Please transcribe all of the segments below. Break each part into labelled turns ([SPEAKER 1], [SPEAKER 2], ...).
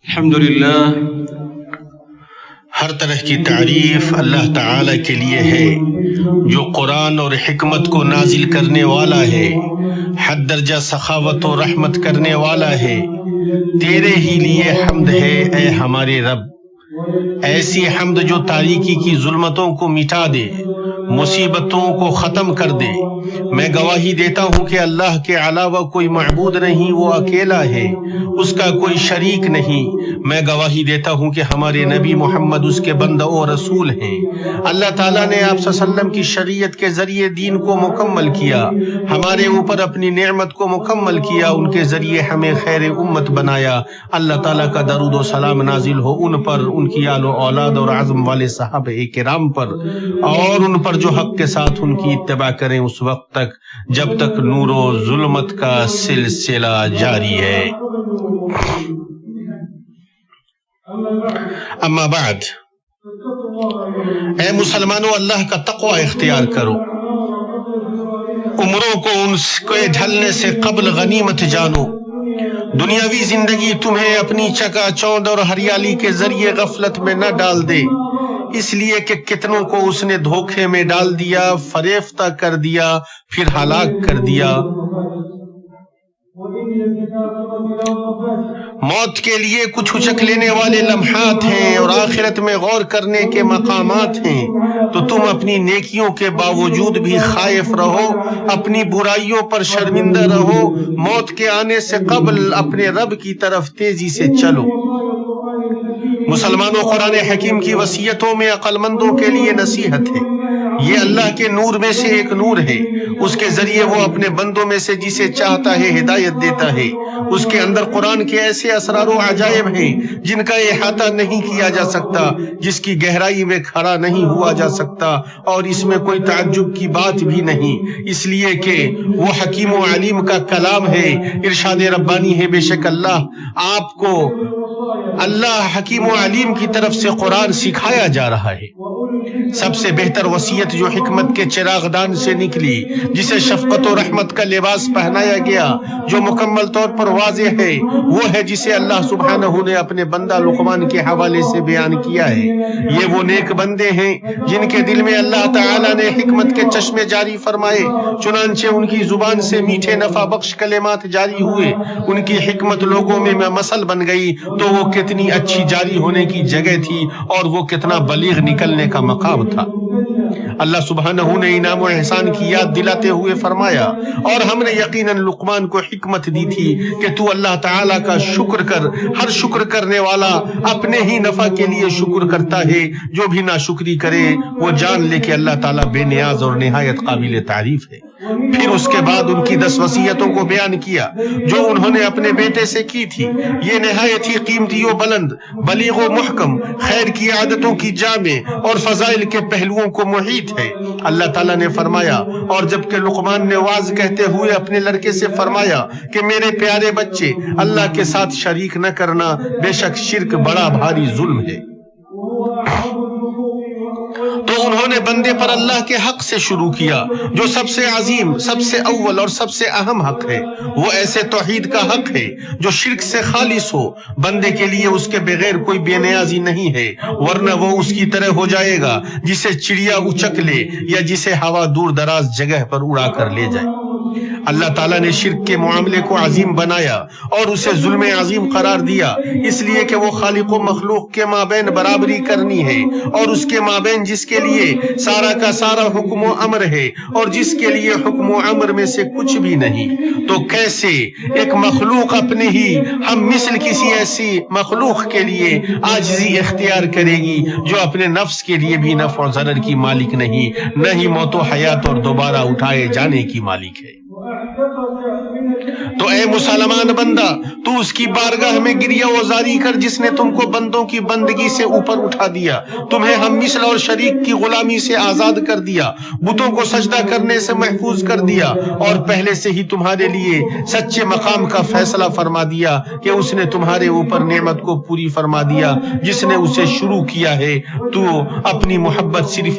[SPEAKER 1] الحمدللہ، ہر طرح کی تعریف اللہ تعالی کے لیے ہے جو قرآن اور حکمت کو نازل کرنے والا ہے، حد درجہ سخاوت و رحمت کرنے والا ہے۔ تیرے ہی لیے حمد ہے اے ہمارے رب، ایسی حمد جو تاریکی کی ظلمتوں کو مٹا دے، مصیبتوں کو ختم کر دے۔ میں گواہی دیتا ہوں کہ اللہ کے علاوہ کوئی معبود نہیں، وہ اکیلا ہے، اس کا کوئی شریک نہیں۔ میں گواہی دیتا ہوں کہ ہمارے نبی محمد اس کے بندہ و رسول ہیں۔ اللہ تعالیٰ نے آپ صلی اللہ علیہ وسلم کی شریعت کے ذریعے دین کو مکمل کیا، ہمارے اوپر اپنی نعمت کو مکمل کیا، ان کے ذریعے ہمیں خیر امت بنایا۔ اللہ تعالیٰ کا درود و سلام نازل ہو ان پر، ان کی آل و اولاد اور عزم والے صحابہ کرام پر، اور ان پر جو حق کے ساتھ ان کی اتباع کریں اس وقت تک جب تک نور و ظلمت کا سلسلہ جاری ہے۔ اما بعد، اے مسلمانوں، اللہ کا تقوی اختیار کرو، عمروں کو ان کے ڈھلنے سے قبل غنیمت جانو۔ دنیاوی زندگی تمہیں اپنی چکا چوند اور ہریالی کے ذریعے غفلت میں نہ ڈال دے، اس لیے کہ کتنوں کو اس نے دھوکے میں ڈال دیا، فریفتہ کر دیا، پھر ہلاک کر دیا۔ موت کے لیے کچھ اچک لینے والے لمحات ہیں اور آخرت میں غور کرنے کے مقامات ہیں، تو تم اپنی نیکیوں کے باوجود بھی خائف رہو، اپنی برائیوں پر شرمندہ رہو، موت کے آنے سے قبل اپنے رب کی طرف تیزی سے چلو۔ مسلمانوں، قرآن حکیم کی وصیتوں میں عقل مندوں کے لیے نصیحت ہے۔ یہ اللہ کے نور میں سے ایک نور ہے، اس کے ذریعے وہ اپنے بندوں میں سے جسے چاہتا ہے ہدایت دیتا ہے۔ اس کے اندر قرآن کے ایسے اسرار و عجائب ہیں جن کا احاطہ نہیں کیا جا سکتا، جس کی گہرائی میں کھڑا نہیں ہوا جا سکتا، اور اس میں کوئی تعجب کی بات بھی نہیں، اس لیے کہ وہ حکیم و علیم کا کلام ہے۔ ارشاد ربانی ہے، بے شک آپ کو اللہ حکیم و علیم کی طرف سے قرآن سکھایا جا رہا ہے۔ سب سے بہتر وصیت جو حکمت کے چراغ دان سے نکلی، جسے شفقت و رحمت کا لباس پہنایا گیا، جو مکمل طور پر واضح ہے، وہ ہے جسے اللہ سبحانہ نے اپنے بندہ لقمان کے حوالے سے بیان کیا ہے۔ یہ وہ نیک بندے ہیں جن کے دل میں اللہ تعالیٰ نے حکمت کے چشمے جاری فرمائے، چنانچہ ان کی زبان سے میٹھے نفع بخش کلمات جاری ہوئے، ان کی حکمت لوگوں میں مثل بن گئی، تو وہ کتنی اچھی جاری ہونے کی جگہ تھی اور وہ کتنا بلیغ نکلنے کا مقام تھا۔ اللہ سبحانہ نے انعام و احسان کی یاد دلاتے ہوئے فرمایا، اور ہم نے یقیناً لقمان کو حکمت دی تھی کہ تو اللہ تعالیٰ کا شکر کر، ہر شکر کرنے والا اپنے ہی نفع کے لیے شکر کرتا ہے، جو بھی ناشکری کرے وہ جان لے کہ اللہ تعالیٰ بے نیاز اور نہایت قابل تعریف ہے۔ پھر اس کے بعد ان کی 10 وصیتوں کو بیان کیا جو انہوں نے اپنے بیٹے سے کی تھی۔ یہ نہایت ہی قیمتی و بلند، بلیغ و محکم، خیر کی عادتوں کی جامع اور فضائل کے پہلوؤں کو محیط ہے۔ اللہ تعالیٰ نے فرمایا، اور جبکہ لقمان نے واز کہتے ہوئے اپنے لڑکے سے فرمایا کہ میرے پیارے بچے، اللہ کے ساتھ شریک نہ کرنا، بے شک شرک بڑا بھاری ظلم ہے۔ تو انہوں نے بندے پر اللہ کے حق سے شروع کیا جو سب سے عظیم، سب سے اول اور سب سے اہم حق ہے۔ وہ ایسے توحید کا حق ہے جو شرک سے خالص ہو، بندے کے لیے اس کے بغیر کوئی بے نیازی نہیں ہے، ورنہ وہ اس کی طرح ہو جائے گا جسے چڑیا اچک لے یا جسے ہوا دور دراز جگہ پر اڑا کر لے جائے۔ اللہ تعالیٰ نے شرک کے معاملے کو عظیم بنایا اور اسے ظلم عظیم قرار دیا، اس لیے کہ وہ خالق و مخلوق کے مابین برابری کرنی ہے، اور اس کے مابین جس کے لیے سارا کا سارا حکم و امر ہے اور جس کے لیے حکم و امر میں سے کچھ بھی نہیں، تو کیسے ایک مخلوق اپنے ہی ہم مثل کسی ایسی مخلوق کے لیے عاجزی اختیار کرے گی جو اپنے نفس کے لیے بھی نفع و ضرر کی مالک نہیں، نہ ہی موت و حیات اور دوبارہ اٹھائے جانے کی مالک ہے۔ تو اے مسلمان بندہ، تو اس کی بارگاہ میں گریہ وزاری کر جس نے تم کو بندوں کی بندگی سے اوپر اٹھا دیا، تمہیں ہم مثل اور شریک کی غلامی سے آزاد کر دیا، بتوں کو سجدہ کرنے سے محفوظ کر دیا، اور پہلے سے ہی تمہارے لیے سچے مقام کا فیصلہ فرما دیا کہ اس نے تمہارے اوپر نعمت کو پوری فرما دیا جس نے اسے شروع کیا ہے۔ تو اپنی محبت صرف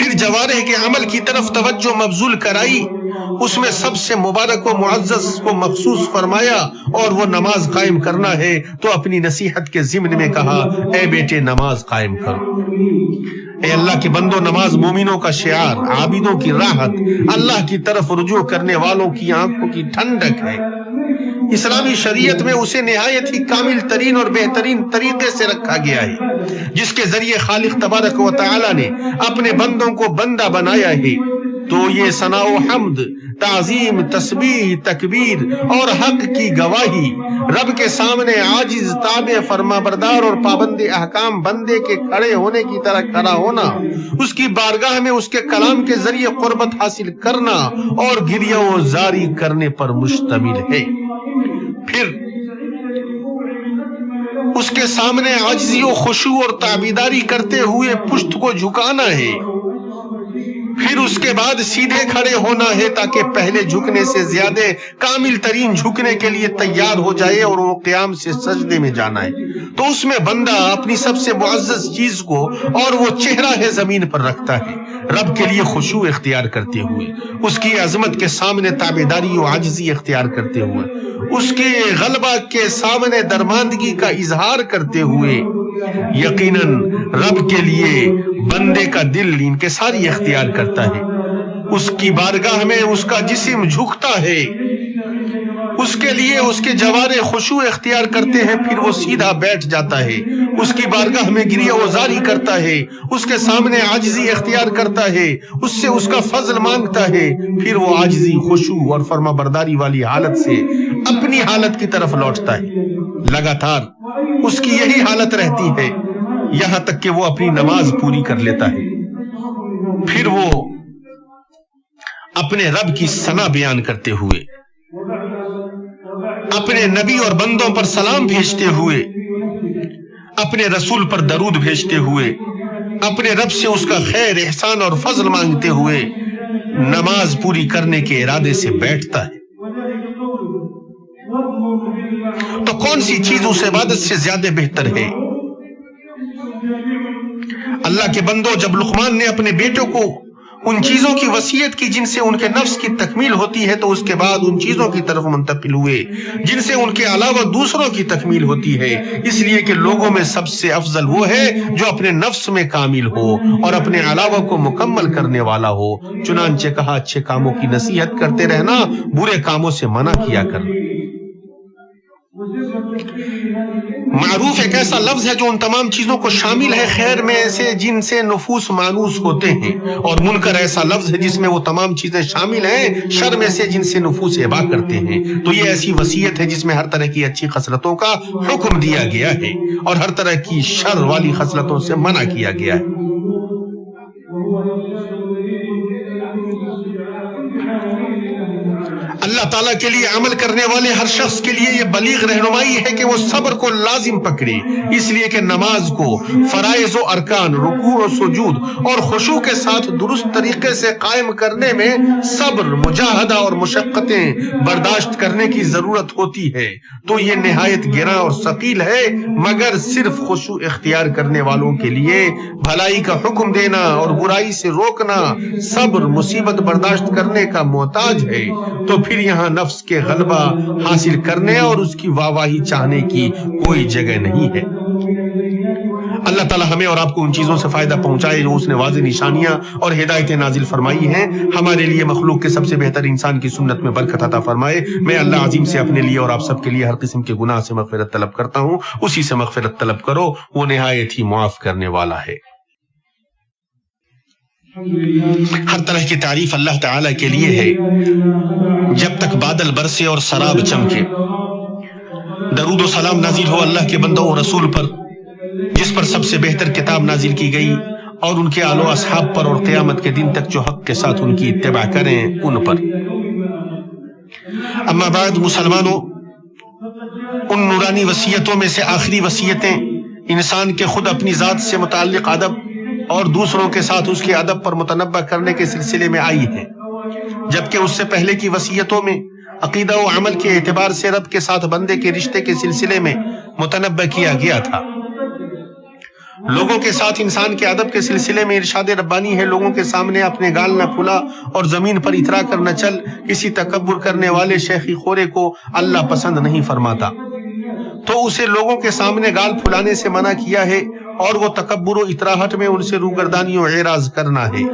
[SPEAKER 1] پھر جوارح کے عمل کی طرف توجہ مبذول کرائی، اس میں سب سے مبارک و معزز کو مخصوص فرمایا اور وہ نماز قائم کرنا ہے تو اپنی نصیحت کے ضمن میں کہا اے بیٹے نماز قائم کرو۔ اے اللہ کے بندو، نماز مومنوں کا شعار، عابدوں کی راحت، اللہ کی طرف رجوع کرنے والوں کی آنکھوں کی ٹھنڈک ہے۔ اسلامی شریعت میں اسے نہایت ہی کامل ترین اور بہترین طریقے سے رکھا گیا ہے، جس کے ذریعے خالق تبارک و تعالی نے اپنے بندوں کو بندہ بنایا ہے۔ تو یہ ثنا و حمد، تعظیم، تسبیح، تکبیر اور حق کی گواہی، رب کے سامنے عاجز، تابع، فرما بردار اور پابند احکام بندے کے کھڑے ہونے کی طرح کھڑا ہونا، اس کی بارگاہ میں اس کے کلام کے ذریعے قربت حاصل کرنا اور گریہ و زاری کرنے پر مشتمل ہے۔ پھر اس کے سامنے عاجزی و خشوع اور تابعداری کرتے ہوئے پشت کو جھکانا ہے۔ پھر اس کے بعد سیدھے کھڑے ہونا ہے تاکہ پہلے جھکنے سے زیادہ کامل ترین جھکنے کے لیے تیار ہو جائے اور وہ قیام سے سجدے میں جانا ہے۔ تو اس میں بندہ اپنی سب سے معزز چیز کو اور وہ چہرہ ہے زمین پر رکھتا ہے، رب کے لیے خشوع اختیار کرتے ہوئے، اس کی عظمت کے سامنے تابعداری و عاجزی اختیار کرتے ہوئے، اس کے غلبہ کے سامنے درماندگی کا اظہار کرتے ہوئے۔ یقیناً رب کے لیے بندے کا دل انکساری اختیار کرتا ہے، اس کی بارگاہ میں اس کا جسم جھکتا ہے، اس کے لیے اس کے جوارح خشوع اختیار کرتے ہیں، پھر وہ سیدھا بیٹھ جاتا ہے، اس کی بارگاہ میں گریہ و زاری کرتا ہے، اس کے سامنے عاجزی اختیار کرتا ہے، اس سے اس کا فضل مانگتا ہے، پھر وہ عاجزی، خشوع اور فرما برداری والی حالت سے اپنی حالت کی طرف لوٹتا ہے۔ لگاتار اس کی یہی حالت رہتی ہے یہاں تک کہ وہ اپنی نماز پوری کر لیتا ہے۔ پھر وہ اپنے رب کی ثنا بیان کرتے ہوئے، اپنے نبی اور بندوں پر سلام بھیجتے ہوئے، اپنے رسول پر درود بھیجتے ہوئے، اپنے رب سے اس کا خیر، احسان اور فضل مانگتے ہوئے نماز پوری کرنے کے ارادے سے بیٹھتا ہے۔ تو کون سی چیز اس عبادت سے زیادہ بہتر ہے؟ اللہ کے بندوں، جب لقمان نے اپنے بیٹوں کو ان چیزوں کی وصیت کی جن سے ان کے نفس کی تکمیل ہوتی ہے، تو اس کے بعد ان چیزوں کی طرف منتقل ہوئے جن سے ان کے علاوہ دوسروں کی تکمیل ہوتی ہے، اس لیے کہ لوگوں میں سب سے افضل وہ ہے جو اپنے نفس میں کامل ہو اور اپنے علاوہ کو مکمل کرنے والا ہو۔ چنانچہ کہا اچھے کاموں کی نصیحت کرتے رہنا، برے کاموں سے منع کیا کرنا۔ معروف ایک ایسا لفظ ہے جو ان تمام چیزوں کو شامل ہے، خیر میں سے جن سے نفوس مانوس ہوتے ہیں، اور منکر ایسا لفظ ہے جس میں وہ تمام چیزیں شامل ہیں، شر میں سے جن سے نفوس ابا کرتے ہیں۔ تو یہ ایسی وصیت ہے جس میں ہر طرح کی اچھی خصلتوں کا حکم دیا گیا ہے اور ہر طرح کی شر والی خصلتوں سے منع کیا گیا ہے۔ اللہ تعالیٰ کے لیے عمل کرنے والے ہر شخص کے لیے یہ بلیغ رہنمائی ہے کہ وہ صبر کو لازم پکڑے، اس لیے کہ نماز کو فرائض و ارکان، رکوع و سجود اور خشوع کے ساتھ درست طریقے سے قائم کرنے میں صبر، مجاہدہ اور مشقتیں برداشت کرنے کی ضرورت ہوتی ہے۔ تو یہ نہایت گراں اور ثقیل ہے، مگر صرف خشوع اختیار کرنے والوں کے لیے بھلائی کا حکم دینا اور برائی سے روکنا صبر، مصیبت برداشت کرنے کا محتاج ہے۔ تو پھر یہاں نفس کے غلبہ حاصل کرنے اور اس کی واہواہی چاہنے کی کوئی جگہ نہیں ہے۔ اللہ تعالی ہمیں اور آپ کو ان چیزوں سے فائدہ پہنچائے جو اس نے واضح نشانیاں اور ہدایتیں نازل فرمائی ہیں، ہمارے لیے مخلوق کے سب سے بہتر انسان کی سنت میں برکت عطا فرمائے۔ میں اللہ عظیم سے اپنے لیے اور آپ سب کے لیے ہر قسم کے گناہ سے مغفرت طلب کرتا ہوں، اسی سے مغفرت طلب کرو، وہ نہایت ہی معاف کرنے والا ہے۔ ہر طرح کی تعریف اللہ تعالی کے لیے ہے۔ جب تک بادل برسے اور سراب چمکے، درود و سلام نازل ہو اللہ کے بندوں و رسول پر، جس پر سب سے بہتر کتاب نازل کی گئی، اور ان کے آل و اصحاب پر، اور قیامت کے دن تک جو حق کے ساتھ ان کی اتباع کریں ان پر۔ اما بعد، مسلمانوں، ان نورانی وصیتوں میں سے آخری وصیتیں انسان کے خود اپنی ذات سے متعلق ادب اور دوسروں کے ساتھ اس کے ادب پر متنبہ کرنے کے سلسلے میں آئی ہیں، جبکہ اس سے پہلے کی وصیتوں میں عقیدہ و عمل کے اعتبار سے رب کے ساتھ بندے کے رشتے کے سلسلے میں متنبہ کیا گیا تھا۔ لوگوں کے ساتھ انسان کے ادب کے سلسلے میں ارشاد ربانی ہے، لوگوں کے سامنے اپنے گال نہ پھلا اور زمین پر اترا کر نہ چل، کسی تکبر کرنے والے شیخی خورے کو اللہ پسند نہیں فرماتا۔ تو اسے لوگوں کے سامنے گال پھلانے سے منع کیا ہے، اور وہ تکبر و اطراحت میں ان سے روگردانی و اعراض کرنا ہے،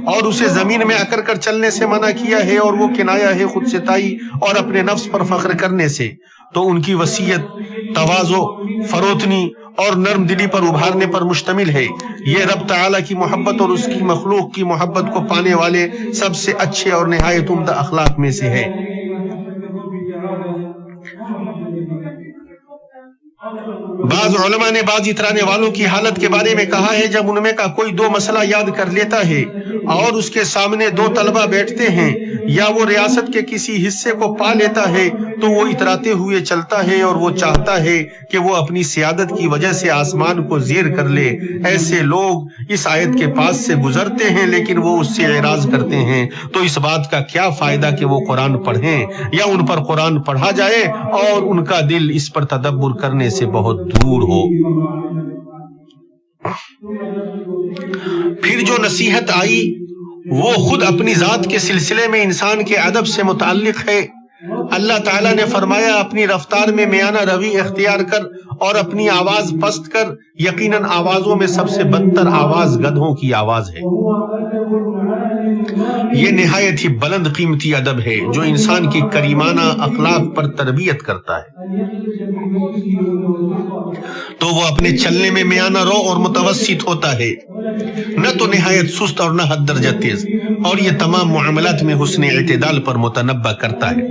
[SPEAKER 1] اور اسے زمین میں اکر کر چلنے سے منع کیا ہے، اور وہ کنایا ہے خود ستائی اور اپنے نفس پر فخر کرنے سے۔ تو ان کی وصیت تواضع، فروتنی اور نرم دلی پر ابھارنے پر مشتمل ہے۔ یہ رب تعالی کی محبت اور اس کی مخلوق کی محبت کو پانے والے سب سے اچھے اور نہایت عمدہ اخلاق میں سے ہے۔ بعض علماء نے بعض اترانے والوں کی حالت کے بارے میں کہا ہے، جب ان میں کا کوئی دو مسئلہ یاد کر لیتا ہے اور اس کے سامنے دو طلبہ بیٹھتے ہیں، یا وہ ریاست کے کسی حصے کو پا لیتا ہے، تو وہ اتراتے ہوئے چلتا ہے اور وہ چاہتا ہے کہ وہ اپنی سیادت کی وجہ سے آسمان کو زیر کر لے۔ ایسے لوگ اس آیت کے پاس سے گزرتے ہیں لیکن وہ اس سے اعراض کرتے ہیں، تو اس بات کا کیا فائدہ کہ وہ قرآن پڑھیں یا ان پر قرآن پڑھا جائے اور ان کا دل اس پر تدبر کرنے سے بہت دور ہو۔ پھر جو نصیحت آئی وہ خود اپنی ذات کے سلسلے میں انسان کے ادب سے متعلق ہے۔ اللہ تعالیٰ نے فرمایا، اپنی رفتار میں میانہ روی اختیار کر اور اپنی آواز پست کر، یقیناً آوازوں میں سب سے بدتر آواز گدھوں کی آواز ہے۔ یہ نہایت ہی بلند قیمتی ادب ہے جو انسان کی کریمانہ اخلاق پر تربیت کرتا ہے۔ تو وہ اپنے چلنے میں میانہ رو اور متوسط ہوتا ہے، نہ تو نہایت سست اور نہ حد درجہ تیز، اور یہ تمام معاملات میں حسن اعتدال پر متنبع کرتا ہے۔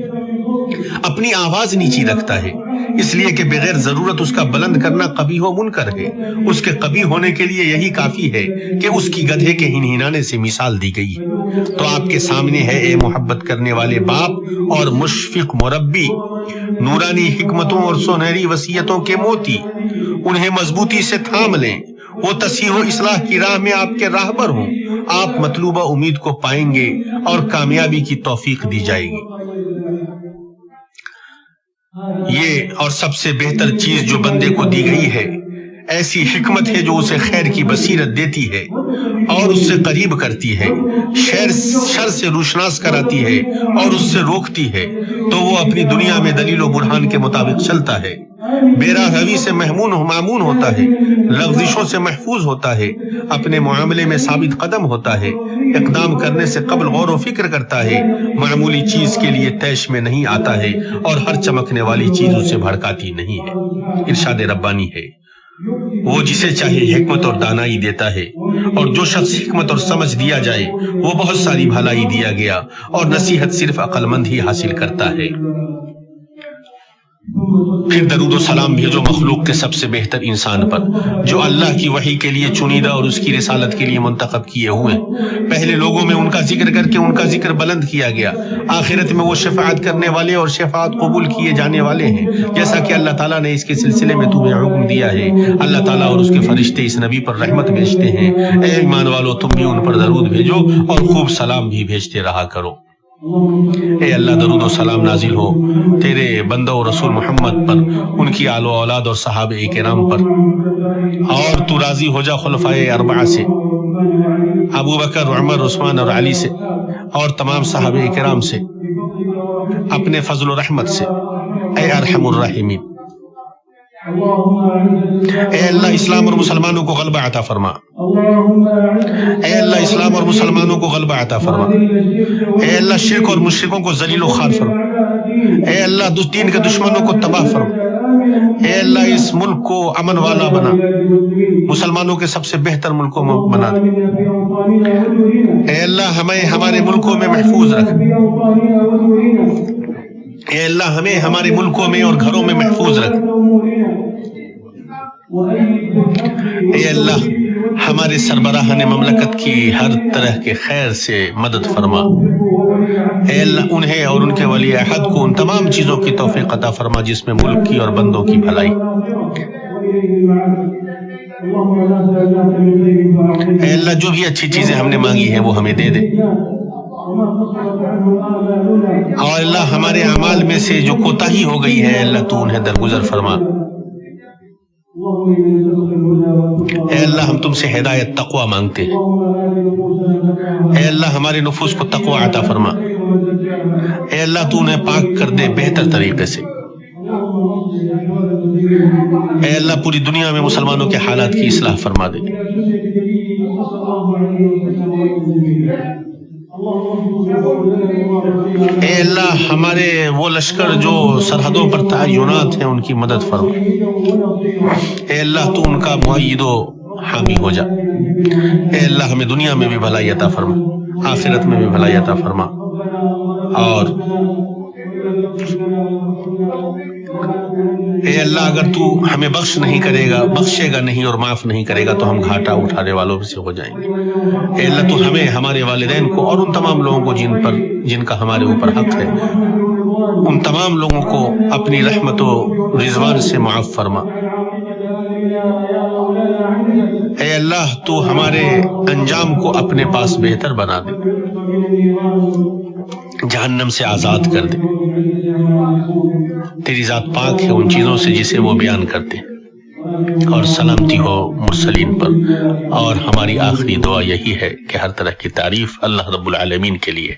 [SPEAKER 1] اپنی آواز نیچی رکھتا ہے، اس لیے کہ بغیر ضرورت اس کا بلند کرنا قبیح و منکر ہے۔ اس کے قبیح ہونے کے لیے یہی کافی ہے کہ اس کی گدھے کے ہنہنانے سے مثال دی گئی ہے۔ تو آپ کے سامنے ہے اے محبت کرنے والے باپ اور مشفق مربی، نورانی حکمتوں اور سنہری وصیتوں کے موتی، انہیں مضبوطی سے تھام لیں۔ وہ تصحیح و اصلاح کی راہ میں آپ کے راہبر ہوں۔ آپ مطلوبہ امید کو پائیں گے اور کامیابی کی توفیق دی جائے گی۔ یہ اور سب سے بہتر چیز جو بندے کو دی گئی ہے، ایسی حکمت ہے جو اسے خیر کی بصیرت دیتی ہے اور اس سے قریب کرتی ہے، شر سے روشناس کراتی ہے اور اس سے روکتی ہے، تو وہ اپنی دنیا میں دلیل و برہان کے مطابق چلتا ہے، بے راہ روی سے معمون ہوتا ہے، لغزشوں سے محفوظ ہوتا ہے، اپنے معاملے میں ثابت قدم ہوتا ہے، اقدام کرنے سے قبل غور و فکر کرتا ہے، معمولی چیز کے لیے طیش میں نہیں آتا ہے، اور ہر چمکنے والی چیز اسے بھڑکاتی نہیں ہے۔ ارشاد ربانی ہے، وہ جسے چاہے حکمت اور دانائی دیتا ہے، اور جو شخص حکمت اور سمجھ دیا جائے وہ بہت ساری بھلائی دیا گیا، اور نصیحت صرف عقل مند ہی حاصل کرتا ہے۔ پھر درود و سلام بھیجو مخلوق کے سب سے بہتر انسان پر، جو اللہ کی وحی کے لیے چنیدہ اور اس کی رسالت کے لیے منتخب کیے ہوئے۔ پہلے لوگوں میں ان کا ذکر کر کے ان کا ذکر بلند کیا گیا، آخرت میں وہ شفاعت کرنے والے اور شفاعت قبول کیے جانے والے ہیں، جیسا کہ اللہ تعالیٰ نے اس کے سلسلے میں تمہیں حکم دیا ہے۔ اللہ تعالیٰ اور اس کے فرشتے اس نبی پر رحمت بھیجتے ہیں۔ اے ایمان والو، تم بھی ان پر درود بھیجو اور خوب سلام بھی بھیجتے رہا کرو۔ اے اللہ، درود و سلام نازل ہو تیرے بندہ و رسول محمد پر، ان کی آل و اولاد اور صحابہ کرام پر، اور تو راضی ہو جا خلفائے اربعہ سے، ابو بکر، عمر، عثمان اور علی سے، اور تمام صحابہ کرام سے، اپنے فضل و رحمت سے، اے ارحم الراحمین۔ اے اللہ، اسلام اور مسلمانوں کو غلبہ عطا فرما۔ اے اللہ، اسلام اور مسلمانوں کو غلبہ عطا فرما۔ اے اللہ، شرک اور مشرکوں کو ذلیل و خوار فرما۔ اے اللہ، دین کے دشمنوں کو تباہ فرما۔ اے اللہ، اس ملک کو امن والا بنا، مسلمانوں کے سب سے بہتر ملکوں میں بنا دے۔ اے اللہ، ہمیں ہمارے ملکوں میں محفوظ رکھ۔ اے اللہ، ہمیں ہمارے ملکوں میں اور گھروں میں محفوظ رکھ۔ اے اللہ، ہمارے سربراہان مملکت کی ہر طرح کے خیر سے مدد فرما۔ اے اللہ، انہیں اور ان کے ولی عہد کو ان تمام چیزوں کی توفیق عطا فرما جس میں ملک کی اور بندوں کی بھلائی۔ اے اللہ، جو بھی اچھی چیزیں ہم نے مانگی ہیں وہ ہمیں دے دے، اور اللہ، ہمارے اعمال میں سے جو کوتاہی ہو گئی ہے اللہ تو انہیں درگزر فرما۔ اے اللہ ہم تم سے ہدایت تقوی مانگتے ہیں. اے اللہ ہمارے نفوس کو تقوی عطا فرما. اے اللہ تو انہیں پاک کر دے بہتر طریقے سے. اے اللہ پوری دنیا میں مسلمانوں کے حالات کی اصلاح فرما دے. اے اللہ ہمارے وہ لشکر جو سرحدوں پر تعینات ہیں ان کی مدد فرما. اے اللہ تو ان کا مؤید و حامی ہو جا. اے اللہ ہمیں دنیا میں بھی بھلائی عطا فرما، آخرت میں بھی بھلائی عطا فرما. اور اے اللہ اگر تو ہمیں بخش نہیں کرے گا، بخشے گا نہیں اور معاف نہیں کرے گا تو ہم گھاٹا اٹھانے والوں سے ہو جائیں گے. اے اللہ تو ہمیں، ہمارے والدین کو اور ان تمام لوگوں کو جن کا ہمارے اوپر حق ہے، ان تمام لوگوں کو اپنی رحمت و رضوان سے معاف فرما. اے اللہ تو ہمارے انجام کو اپنے پاس بہتر بنا دے، جہنم سے آزاد کر دے. تیری ذات پاک ہے ان چیزوں سے جسے وہ بیان کرتے ہیں. اور سلامتی ہو مرسلین پر. اور ہماری آخری دعا یہی ہے کہ ہر طرح کی تعریف اللہ رب العالمین کے لیے.